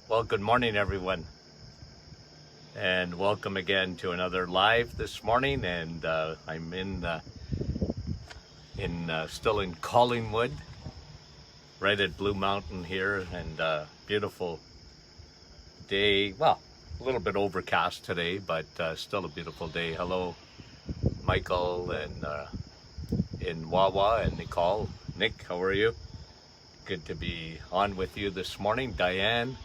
Well, good morning, everyone, and welcome again to another live this morning. And I'm still in Collingwood, right at Blue Mountain here, and beautiful day. Well, a little bit overcast today, but still a beautiful day. Hello, Michael, and in Wawa, and Nicole. Nick, how are you? Good to be on with you this morning. Diane.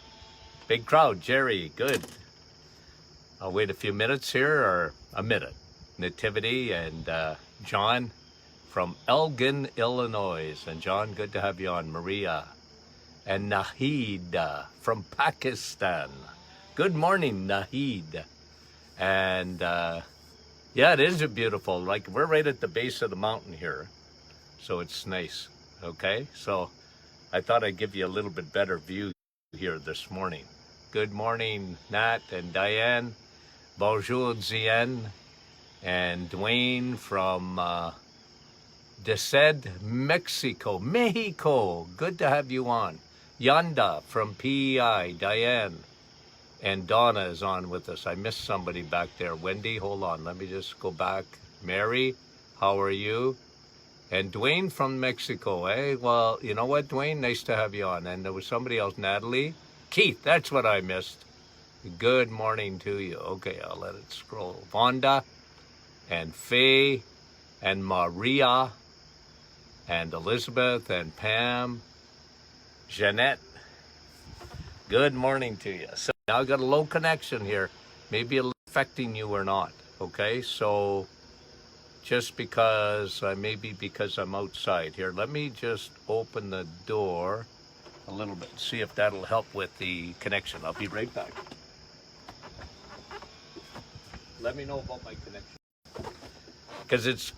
Big crowd. Jerry, good. I'll wait a few minutes here, or a minute. Nativity and John from Elgin, Illinois. And John, good to have you on. Maria and Nahid from Pakistan. Good morning, Nahid. And yeah, it is a beautiful, like we're right at the base of the mountain here. So it's nice, okay? So I thought I'd give you a little bit better view here this morning. Good morning, Nat and Diane. Bonjour, Zien. And Dwayne from Desed, Mexico. Mexico, good to have you on. Yanda from PEI, Diane. And Donna is on with us. I missed somebody back there. Wendy, hold on, let me just go back. Mary, how are you? And Dwayne from Mexico, eh? Well, you know what, Dwayne? Nice to have you on. And there was somebody else, Natalie. Keith, that's what I missed. Good morning to you. Okay, I'll let it scroll. Vonda and Faye and Maria and Elizabeth and Pam. Jeanette, good morning to you. So now I got a low connection here. Maybe it's affecting you or not, okay? So just because, maybe because I'm outside here. Let me just open the door a little bit, see if that'll help with the connection. I'll be right back. Let me know about my connection. Because it's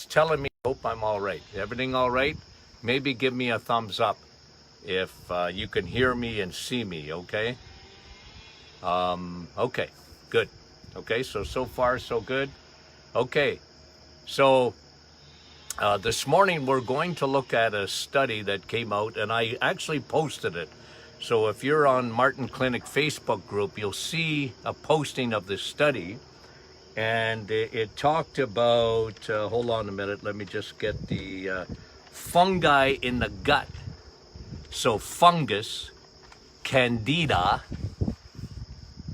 telling me, hope I'm all right. Everything all right? Maybe give me a thumbs up if you can hear me and see me, okay? Okay, good. Okay, so far so good. Okay. So this morning we're going to look at a study that came out, and I actually posted it. So if you're on Martin Clinic Facebook group, you'll see a posting of this study. And it talked about, hold on a minute, let me just get the fungi in the gut. So fungus, candida,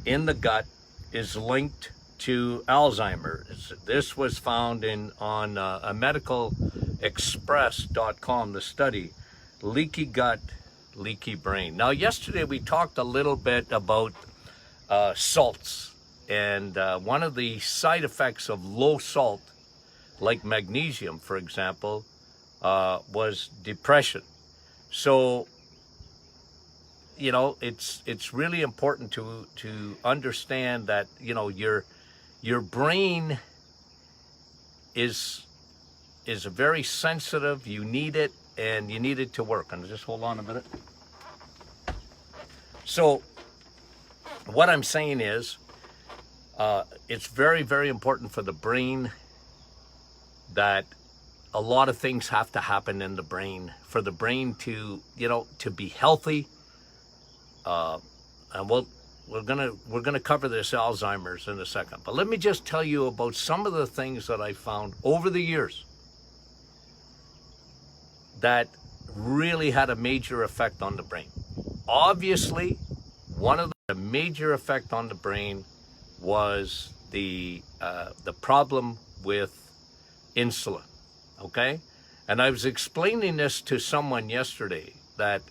in the gut is linked to Alzheimer's. This was found on a medicalexpress.com, the study, leaky gut, leaky brain. Now, yesterday we talked a little bit about salts, and one of the side effects of low salt, like magnesium, for example, was depression. So, you know, it's really important to understand that, you know, your brain is very sensitive. You need it, and you need it to work. And just hold on a minute. So what I'm saying is, it's very, very important for the brain that a lot of things have to happen in the brain for the brain to, you know, to be healthy. And we're gonna cover this Alzheimer's in a second, but let me just tell you about some of the things that I found over the years that really had a major effect on the brain. Obviously, one of the major effect on the brain was the problem with insulin. Okay, and I was explaining this to someone yesterday that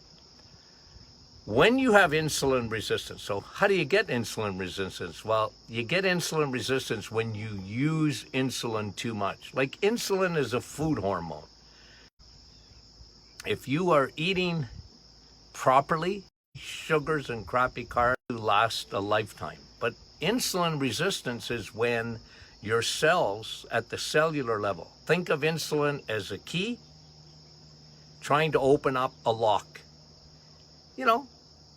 when you have insulin resistance, so how do you get insulin resistance? Well, you get insulin resistance when you use insulin too much. Like, insulin is a food hormone. If you are eating properly, sugars and crappy carbs last a lifetime. But insulin resistance is when your cells at the cellular level, think of insulin as a key trying to open up a lock. You know,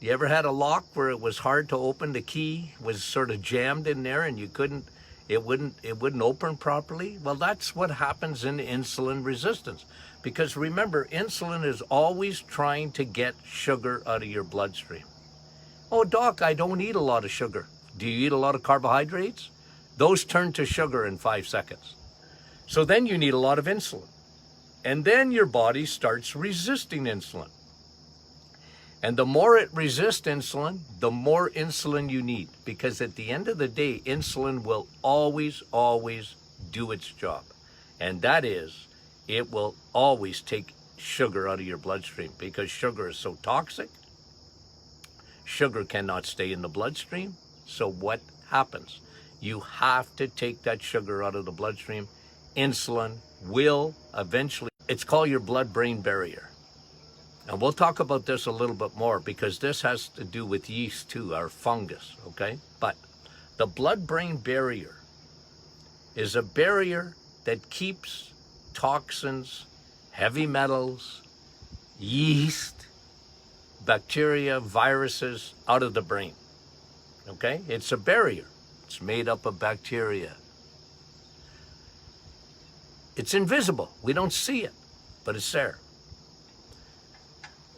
you ever had a lock where it was hard to open? The key was sort of jammed in there and you couldn't, it wouldn't open properly? Well, that's what happens in insulin resistance. Because remember, insulin is always trying to get sugar out of your bloodstream. Oh, doc, I don't eat a lot of sugar. Do you eat a lot of carbohydrates? Those turn to sugar in 5 seconds. So then you need a lot of insulin. And then your body starts resisting insulin. And the more it resists insulin, the more insulin you need. Because at the end of the day, insulin will always, always do its job. And that is, it will always take sugar out of your bloodstream because sugar is so toxic. Sugar cannot stay in the bloodstream. So what happens? You have to take that sugar out of the bloodstream. Insulin will eventually, it's called your blood-brain barrier. And we'll talk about this a little bit more because this has to do with yeast too, or fungus, okay? But the blood-brain barrier is a barrier that keeps toxins, heavy metals, yeast, bacteria, viruses out of the brain, okay? It's a barrier. It's made up of bacteria. It's invisible. We don't see it, but it's there.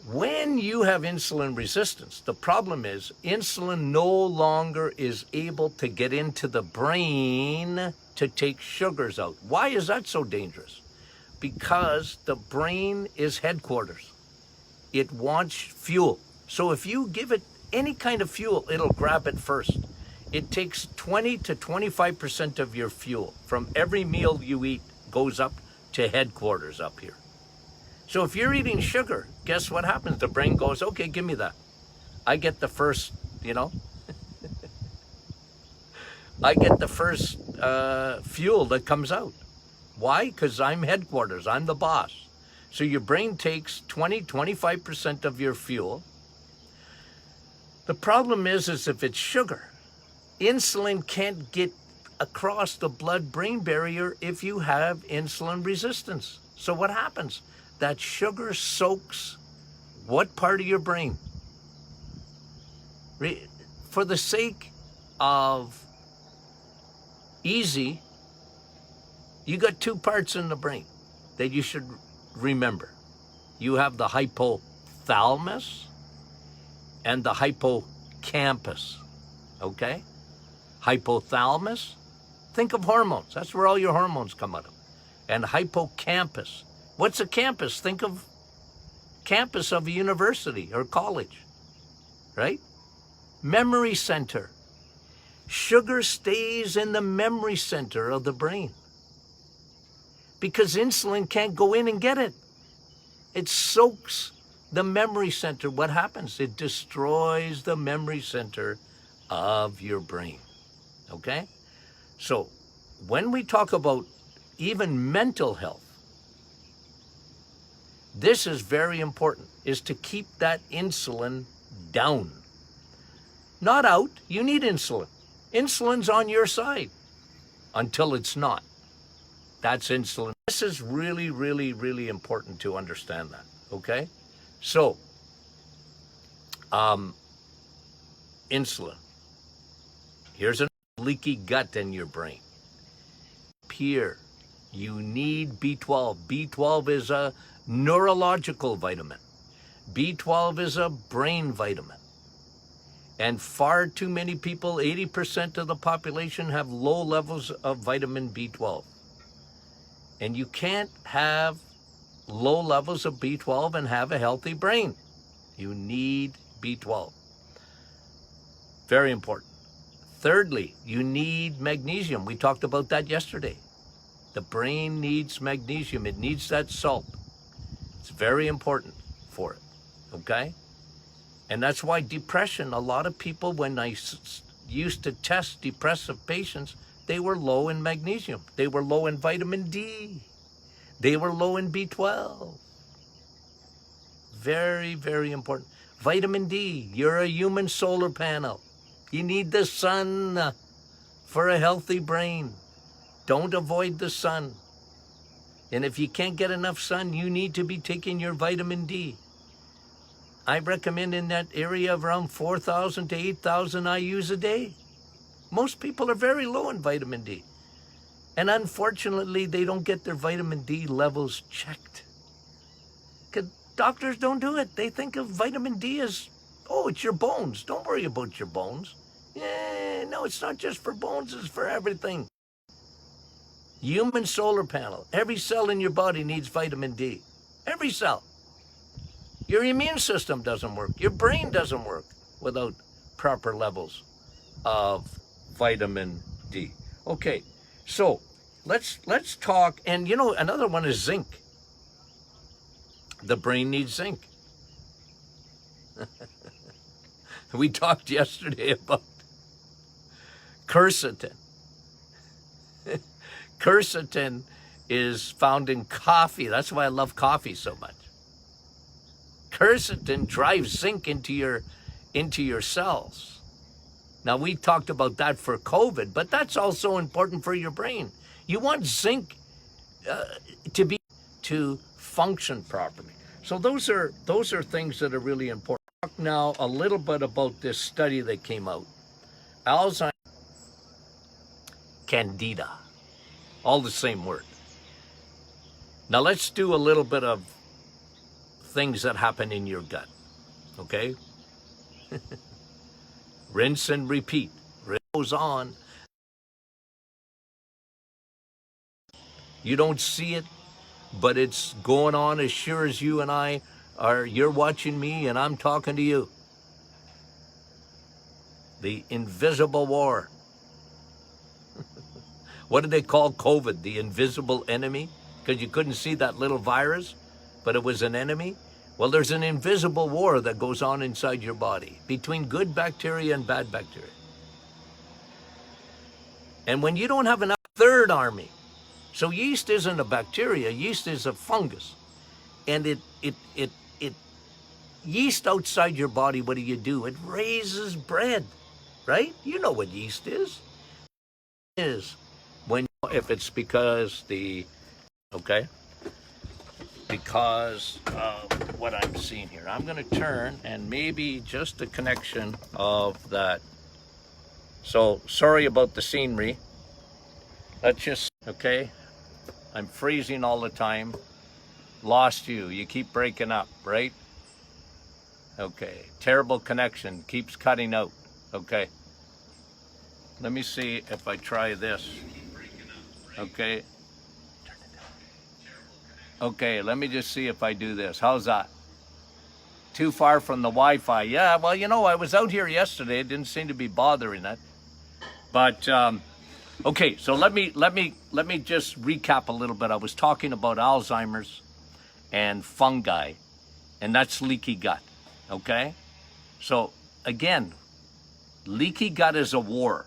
When you have insulin resistance, the problem is insulin no longer is able to get into the brain to take sugars out. Why is that so dangerous? Because the brain is headquarters. It wants fuel. So if you give it any kind of fuel, it'll grab it first. It takes 20 to 25% of your fuel from every meal you eat goes up to headquarters up here. So if you're eating sugar, guess what happens? The brain goes, okay, give me that. I get the first, I get the first fuel that comes out. Why? Because I'm headquarters, I'm the boss. So your brain takes 25% of your fuel. The problem is if it's sugar, insulin can't get across the blood-brain barrier if you have insulin resistance. So what happens? That sugar soaks what part of your brain? For the sake of easy, you got two parts in the brain that you should remember. You have the hypothalamus and the hippocampus, okay? Hypothalamus, think of hormones. That's where all your hormones come out of. And hippocampus. What's a campus? Think of campus of a university or college, right? Memory center. Sugar stays in the memory center of the brain because insulin can't go in and get it. It soaks the memory center. What happens? It destroys the memory center of your brain, okay? So when we talk about even mental health, this is very important, is to keep that insulin down. Not out, you need insulin. Insulin's on your side until it's not. That's insulin. This is really, really, really important to understand that, okay? So, insulin. Here's a leaky gut in your brain. Here, you need B12. B12 is a neurological vitamin. B12 is a brain vitamin. And far too many people, 80% of the population, have low levels of vitamin B12. And you can't have low levels of B12 and have a healthy brain. You need B12. Very important. Thirdly, you need magnesium. We talked about that yesterday. The brain needs magnesium. It needs that salt. It's very important for it, okay? And that's why depression, a lot of people, when I used to test depressive patients, they were low in magnesium. They were low in vitamin D. They were low in B12. Very, very important. Vitamin D, you're a human solar panel. You need the sun for a healthy brain. Don't avoid the sun. And if you can't get enough sun, you need to be taking your vitamin D. I recommend in that area of around 4,000 to 8,000 IUs a day. Most people are very low in vitamin D. And unfortunately, they don't get their vitamin D levels checked. Because doctors don't do it. They think of vitamin D as Oh, it's your bones. Don't worry about your bones. Yeah, no, it's not just for bones, it's for everything. Human solar panel. Every cell in your body needs vitamin D. Every cell. Your immune system doesn't work. Your brain doesn't work without proper levels of vitamin D. Okay, so let's talk. And you know, another one is zinc. The brain needs zinc. We talked yesterday about quercetin. Quercetin is found in coffee. That's why I love coffee so much. Quercetin drives zinc into your cells. Now, we talked about that for COVID, but that's also important for your brain. You want zinc to function properly. So those are things that are really important. Talk now a little bit about this study that came out. Alzheimer, candida, all the same word. Now let's do a little bit of things that happen in your gut, okay? Rinse and repeat. Rinse goes on. You don't see it, but it's going on as sure as you and I are. You're watching me and I'm talking to you. The invisible war. What did they call COVID? The invisible enemy? Because you couldn't see that little virus, but it was an enemy. Well, there's an invisible war that goes on inside your body between good bacteria and bad bacteria. And when you don't have enough, third army. So yeast isn't a bacteria, yeast is a fungus. And it yeast outside your body, what do? It raises bread, right? You know what yeast is. If it's because because of what I'm seeing here. I'm going to turn and maybe just a connection of that. So sorry about the scenery. Let's just, okay. I'm freezing all the time. Lost you. You keep breaking up, right? Okay. Terrible connection. Keeps cutting out. Okay. Let me see if I try this. Okay. Okay, let me just see if I do this. How's that? Too far from the Wi-Fi. Yeah, well, you know, I was out here yesterday. It didn't seem to be bothering it. But okay, so let me just recap a little bit. I was talking about Alzheimer's and fungi, and that's leaky gut. Okay? So again, leaky gut is a war.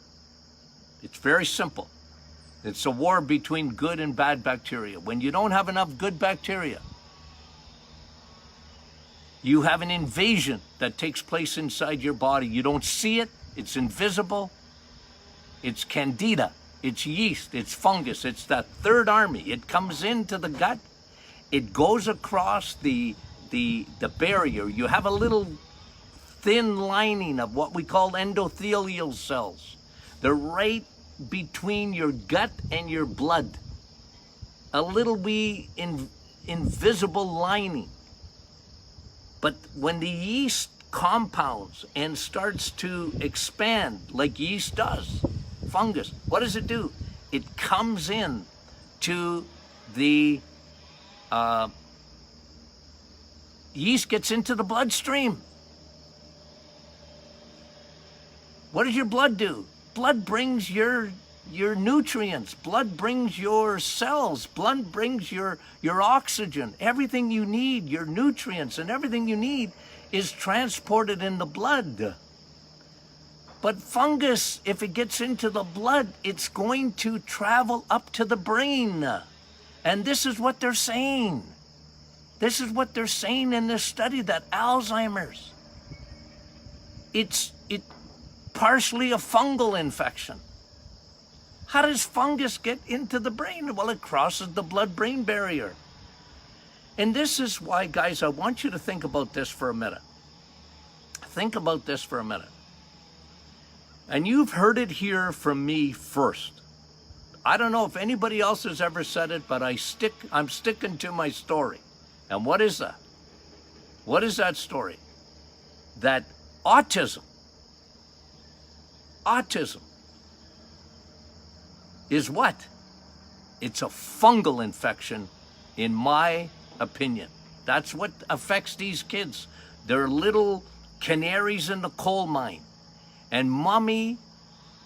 It's very simple. It's a war between good and bad bacteria. When you don't have enough good bacteria, you have an invasion that takes place inside your body. You don't see it. It's invisible. It's candida. It's yeast. It's fungus. It's that third army. It comes into the gut. It goes across the barrier. You have a little thin lining of what we call endothelial cells. They're right between your gut and your blood. A little wee invisible lining. But when the yeast compounds and starts to expand like yeast does, fungus, what does it do? It comes in to the yeast gets into the bloodstream. What does your blood do? Blood brings your nutrients. Blood brings your cells. Blood brings your oxygen. Everything you need, your nutrients and everything you need is transported in the blood. But fungus, if it gets into the blood, it's going to travel up to the brain. And this is what they're saying. This is what they're saying in this study, that Alzheimer's, it's partially a fungal infection. How does fungus get into the brain? Well, it crosses the blood-brain barrier. And this is why, guys, I want you to think about this for a minute. Think about this for a minute. And you've heard it here from me first. I don't know if anybody else has ever said it, but I'm sticking to my story. And what is that? What is that story? That Autism. Autism is what? It's a fungal infection, in my opinion. That's what affects these kids. They're little canaries in the coal mine. And mommy,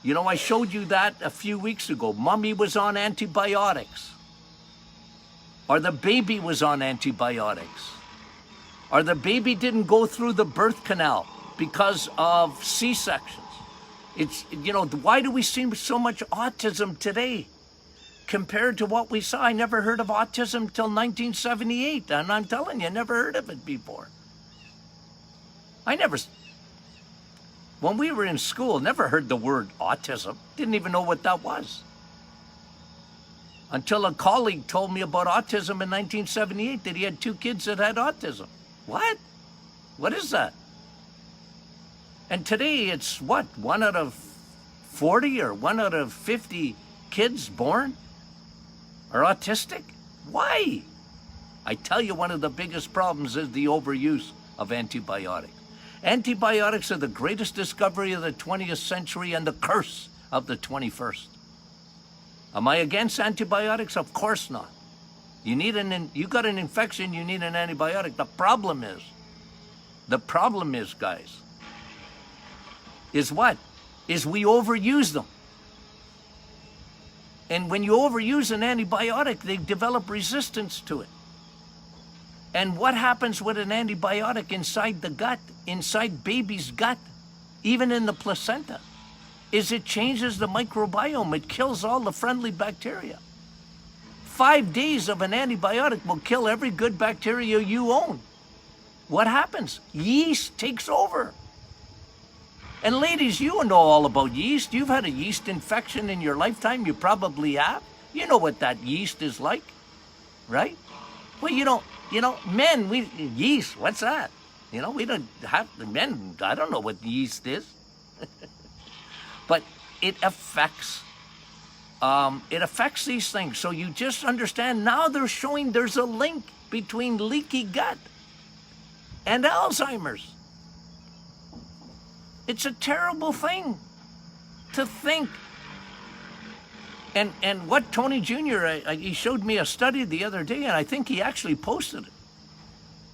you know, I showed you that a few weeks ago. Mommy was on antibiotics. Or the baby was on antibiotics. Or the baby didn't go through the birth canal because of C-sections. It's, you know, why do we see so much autism today compared to what we saw? I never heard of autism till 1978, and I'm telling you, I never heard of it before. When we were in school, never heard the word autism. Didn't even know what that was. Until a colleague told me about autism in 1978, that he had 2 kids that had autism. What? What is that? And today it's what? 1 out of 40 or 1 out of 50 kids born are autistic? Why? I tell you, one of the biggest problems is the overuse of antibiotics. Antibiotics are the greatest discovery of the 20th century and the curse of the 21st. Am I against antibiotics? Of course not. You got an infection, you need an antibiotic. The problem is, guys, is what? Is we overuse them. And when you overuse an antibiotic, they develop resistance to it. And what happens with an antibiotic inside the gut, inside baby's gut, even in the placenta, is it changes the microbiome. It kills all the friendly bacteria. 5 days of an antibiotic will kill every good bacteria you own. What happens? Yeast takes over. And ladies, you know all about yeast. You've had a yeast infection in your lifetime. You probably have. You know what that yeast is like, right? Well, men, yeast, what's that? We don't have, men, I don't know what yeast is. But it affects these things. So you just understand, now they're showing there's a link between leaky gut and Alzheimer's. It's a terrible thing to think. And what Tony Jr., he showed me a study the other day, and I think he actually posted it,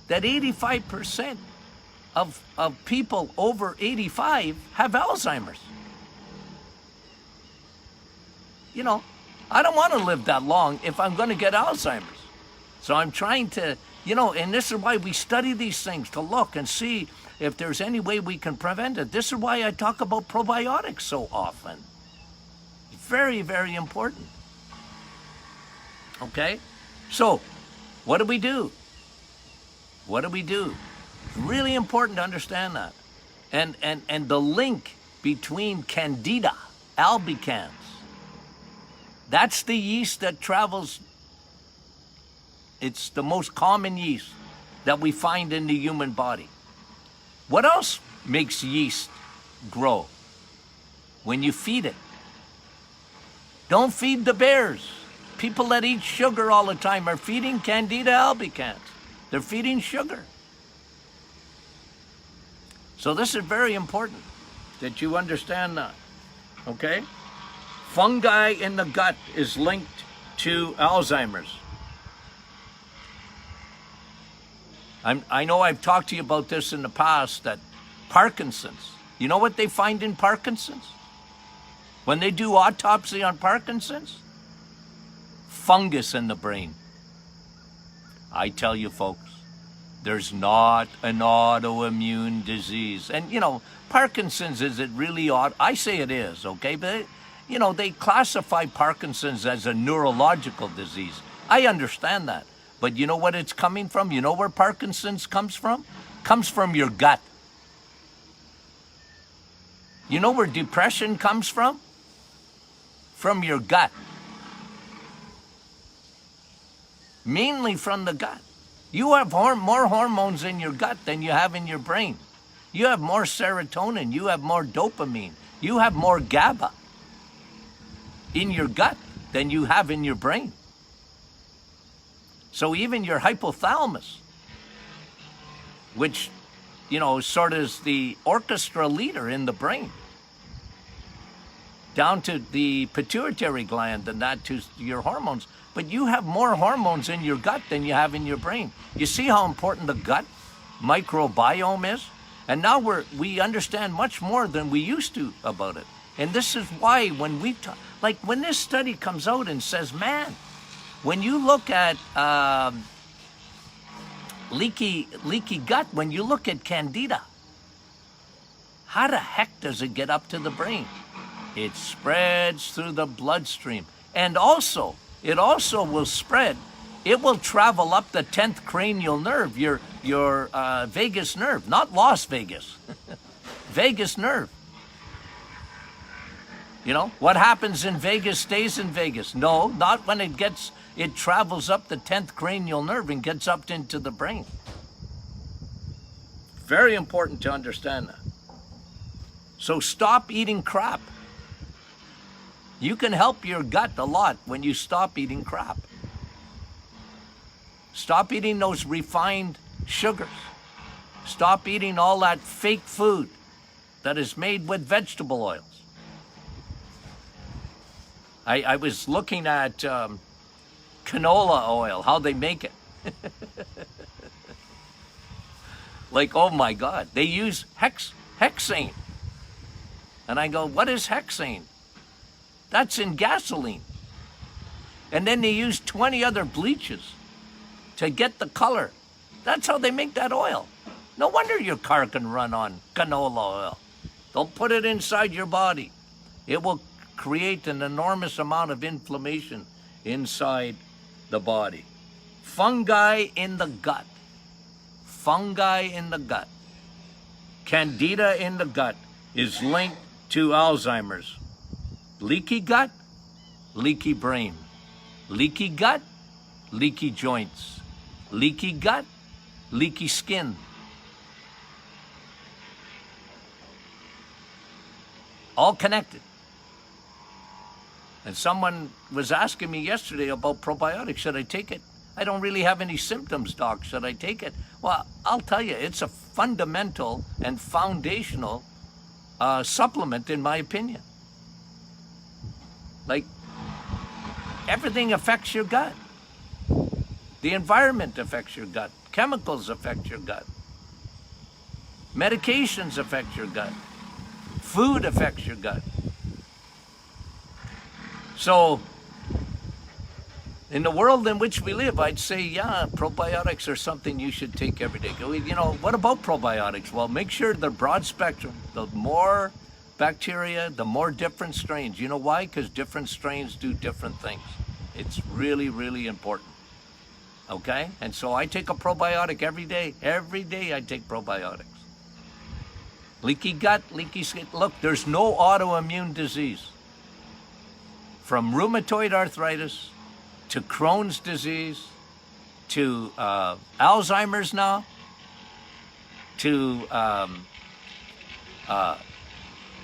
that 85% of people over 85 have Alzheimer's. I don't want to live that long if I'm going to get Alzheimer's. So I'm trying to, and this is why we study these things, to look and see if there's any way we can prevent it. This is why I talk about probiotics so often. It's very, very important. Okay? So, what do we do? What do we do? It's really important to understand that. And the link between candida albicans, that's the yeast that travels. It's the most common yeast that we find in the human body. What else makes yeast grow? When you feed it. Don't feed the bears. People that eat sugar all the time are feeding candida albicans. They're feeding sugar. So this is very important that you understand that. Okay? Fungi in the gut is linked to Alzheimer's. I know I've talked to you about this in the past, that Parkinson's. You know what they find in Parkinson's? When they do autopsy on Parkinson's? Fungus in the brain. I tell you folks, there's not an autoimmune disease. And Parkinson's, is it really odd? I say it is, okay? But they classify Parkinson's as a neurological disease. I understand that. But you know what it's coming from? You know where Parkinson's comes from? Comes from your gut. You know where depression comes from? From your gut. Mainly from the gut. You have more hormones in your gut than you have in your brain. You have more serotonin. You have more dopamine. You have more GABA in your gut than you have in your brain. So even your hypothalamus, which sort of is the orchestra leader in the brain, down to the pituitary gland and that to your hormones. But you have more hormones in your gut than you have in your brain. You see how important the gut microbiome is? And now we understand much more than we used to about it. And this is why when we talk, like when this study comes out and says, man, when you look at leaky gut, when you look at candida, how the heck does it get up to the brain? It spreads through the bloodstream. And also, it also will spread. It will travel up the 10th cranial nerve, your vagus nerve, not Las Vegas, vagus nerve. What happens in Vegas stays in Vegas. No, not when it travels up the 10th cranial nerve and gets up into the brain. Very important to understand that. So stop eating crap. You can help your gut a lot when you stop eating crap. Stop eating those refined sugars. Stop eating all that fake food that is made with vegetable oils. I was looking at canola oil, how they make it. Like, oh my God, they use hexane. And I go, what is hexane? That's in gasoline. And then they use 20 other bleaches to get the color. That's how they make that oil. No wonder your car can run on canola oil. Don't put it inside your body. It will create an enormous amount of inflammation inside the body. Fungi in the gut. Fungi in the gut. Candida in the gut is linked to Alzheimer's. Leaky gut, leaky brain. Leaky gut, leaky joints. Leaky gut, leaky skin. All connected. And someone was asking me yesterday about probiotics. Should I take it? I don't really have any symptoms, doc. Should I take it? Well, I'll tell you, it's a fundamental and foundational supplement, in my opinion. Like, everything affects your gut. The environment affects your gut. Chemicals affect your gut. Medications affect your gut. Food affects your gut. So, in the world in which we live, I'd say, yeah, probiotics are something you should take every day. What about probiotics? Well, make sure they're broad spectrum. The more bacteria, the more different strains. You know why? Because different strains do different things. It's really, really important. Okay? And so I take a probiotic every day. Every day I take probiotics. Leaky gut, leaky skin. Look, there's no autoimmune disease. From rheumatoid arthritis to Crohn's disease to Alzheimer's now to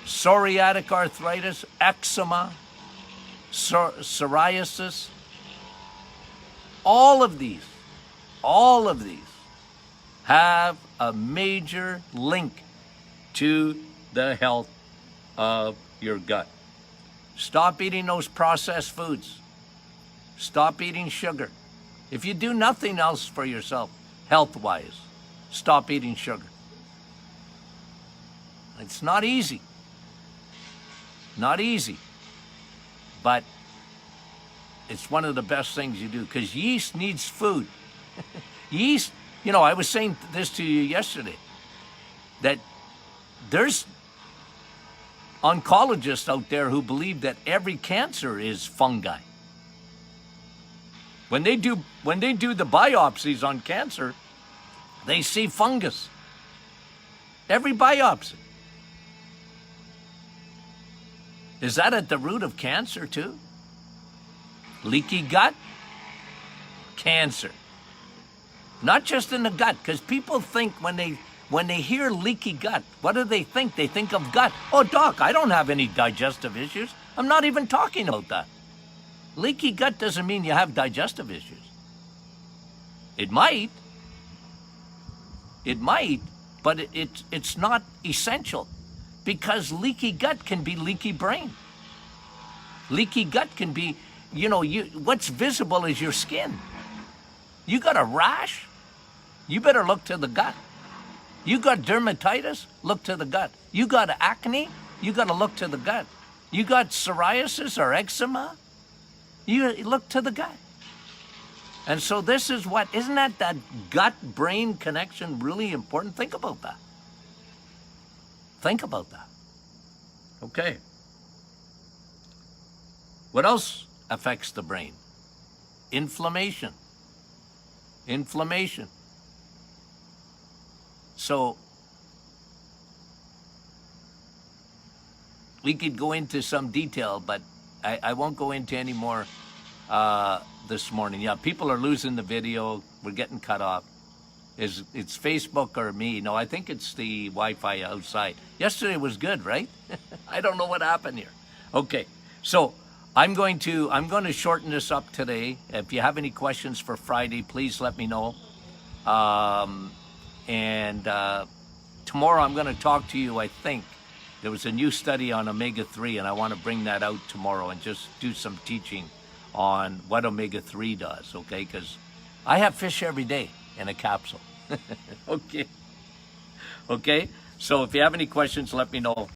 psoriatic arthritis, eczema, psoriasis. All of these have a major link to the health of your gut. Stop eating those processed foods. Stop eating sugar. If you do nothing else for yourself, health-wise, stop eating sugar. It's not easy. Not easy. But it's one of the best things you do, because yeast needs food. Yeast, I was saying this to you yesterday, that there's oncologists out there who believe that every cancer is fungi. When they do the biopsies on cancer, they see fungus. Every biopsy. Is that at the root of cancer too? Leaky gut, cancer. Not just in the gut, because people think when they hear leaky gut, what do they think? They think of gut. Oh, doc, I don't have any digestive issues. I'm not even talking about that. Leaky gut doesn't mean you have digestive issues. It might, but it's not essential, because leaky gut can be leaky brain. Leaky gut can be, what's visible is your skin. You got a rash, you better look to the gut. You got dermatitis, look to the gut. You got acne, you got to look to the gut. You got psoriasis or eczema, you look to the gut. And so this is isn't that gut-brain connection really important? Think about that. Think about that. Okay. What else affects the brain? Inflammation. Inflammation. So we could go into some detail, but I won't go into any more this morning. Yeah, people are losing the video. We're getting cut off. It's Facebook or me? No, I think it's the Wi-Fi outside. Yesterday was good, right? I don't know what happened here. Okay, so I'm going to shorten this up today. If you have any questions for Friday, please let me know. And tomorrow I'm going to talk to you. I think there was a new study on omega-3, and I want to bring that out tomorrow and just do some teaching on what omega-3 does, okay? Because I have fish every day in a capsule. Okay. So if you have any questions, let me know.